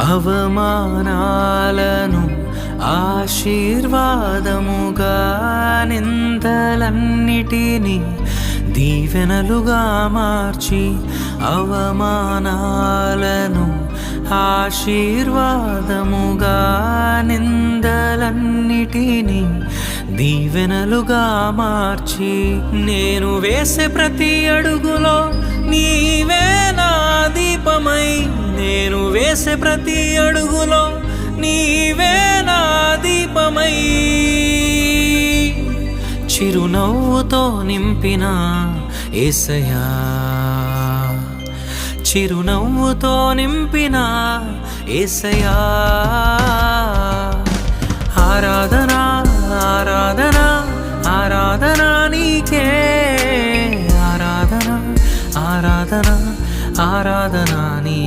అవమానాలను ఆశీర్వాదముగా, నిందలన్నిటినీ దీవెనలుగా మార్చి, అవమానాలను ఆశీర్వాదముగా, నిందలన్నిటినీ దీవెనలుగా మార్చి, నేను వేసే ప్రతి అడుగులో నీవే నా దీపమై, నేను వేసే ప్రతి అడుగులో నీవే నా దీపమై, చిరునవ్వుతో నింపిన యేసయ్యా, చిరునవ్వుతో నింపిన యేసయ్యా. ఆరాధన ఆరాధన ఆరాధన నీకే, ఆరాధన ఆరాధన ఆరాధన నీ